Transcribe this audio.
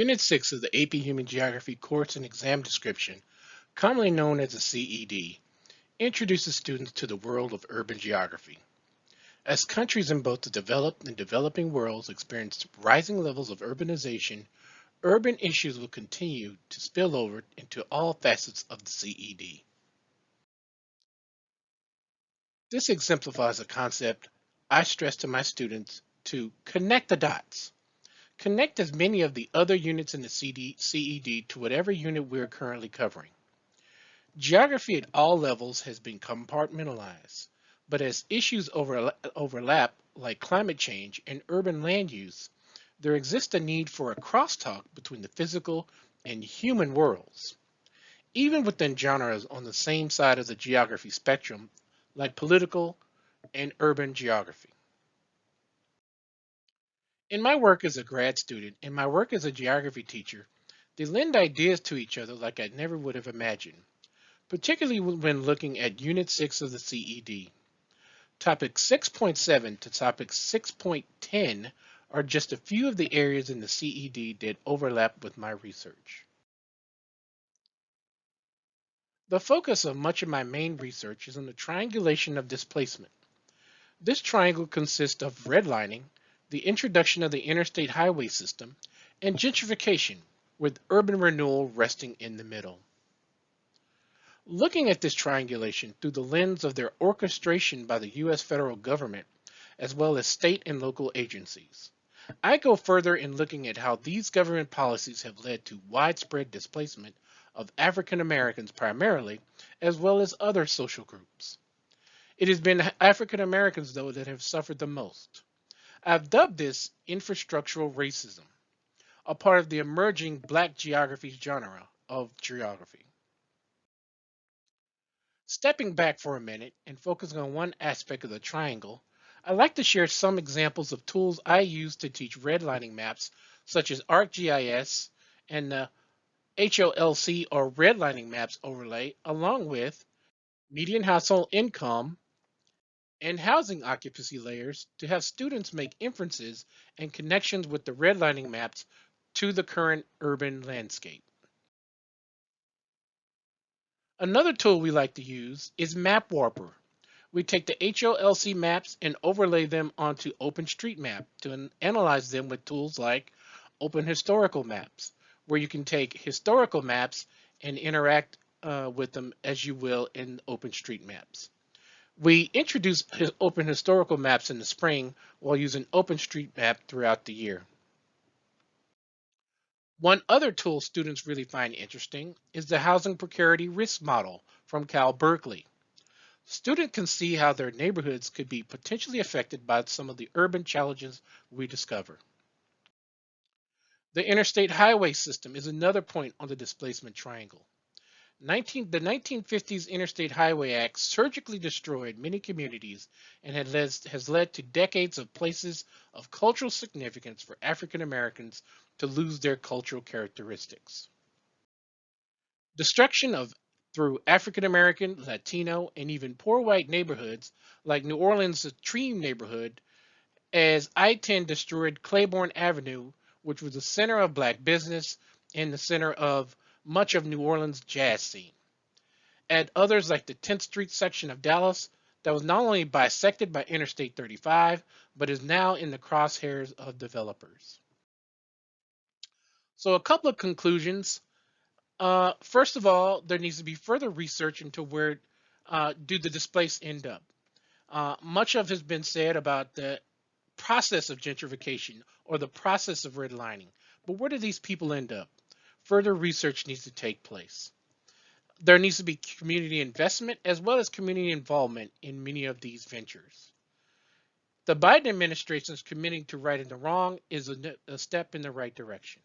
Unit 6 of the AP Human Geography course and exam description, commonly known as the CED, introduces students to the world of urban geography. As countries in both the developed and developing worlds experience rising levels of urbanization, urban issues will continue to spill over into all facets of the CED. This exemplifies a concept I stress to my students to connect the dots. Connect as many of the other units in the CED to whatever unit we're currently covering. Geography at all levels has been compartmentalized, but as issues overlap, like climate change and urban land use, there exists a need for a crosstalk between the physical and human worlds, even within genres on the same side of the geography spectrum, like political and urban geography. In my work as a grad student and my work as a geography teacher, they lend ideas to each other like I never would have imagined, particularly when looking at Unit 6 of the CED. Topic 6.7 to topic 6.10 are just a few of the areas in the CED that overlap with my research. The focus of much of my main research is on the triangulation of displacement. This triangle consists of redlining, the introduction of the interstate highway system, and gentrification, with urban renewal resting in the middle. Looking at this triangulation through the lens of their orchestration by the U.S. federal government, as well as state and local agencies, I go further in looking at how these government policies have led to widespread displacement of African Americans primarily, as well as other social groups. It has been African Americans, though, that have suffered the most. I've dubbed this infrastructural racism, a part of the emerging Black geography genre of geography. Stepping back for a minute and focusing on one aspect of the triangle, I'd like to share some examples of tools I use to teach redlining maps, such as ArcGIS and the HOLC or redlining maps overlay, along with median household income and housing occupancy layers to have students make inferences and connections with the redlining maps to the current urban landscape. Another tool we like to use is MapWarper. We take the HOLC maps and overlay them onto OpenStreetMap to analyze them with tools like Open Historical Maps, where you can take historical maps and interact with them as you will in OpenStreetMaps. We introduced Open Historical Maps in the spring while using OpenStreetMap throughout the year. One other tool students really find interesting is the Housing Precarity Risk Model from Cal Berkeley. Students can see how their neighborhoods could be potentially affected by some of the urban challenges we discover. The interstate highway system is another point on the displacement triangle. The 1950s Interstate Highway Act surgically destroyed many communities and has led to decades of places of cultural significance for African Americans to lose their cultural characteristics. Destruction of through African American, Latino, and even poor white neighborhoods like New Orleans' Treem neighborhood, as I-10 destroyed Claiborne Avenue, which was the center of black business and the center of much of New Orleans' jazz scene. Add others like the 10th Street section of Dallas that was not only bisected by Interstate 35, but is now in the crosshairs of developers. So a couple of conclusions. First of all, there needs to be further research into where do the displaced end up. Much of has been said about the process of gentrification or the process of redlining, but where do these people end up? Further research needs to take place. There needs to be community investment as well as community involvement in many of these ventures. The Biden administration's committing to righting the wrong is a step in the right direction.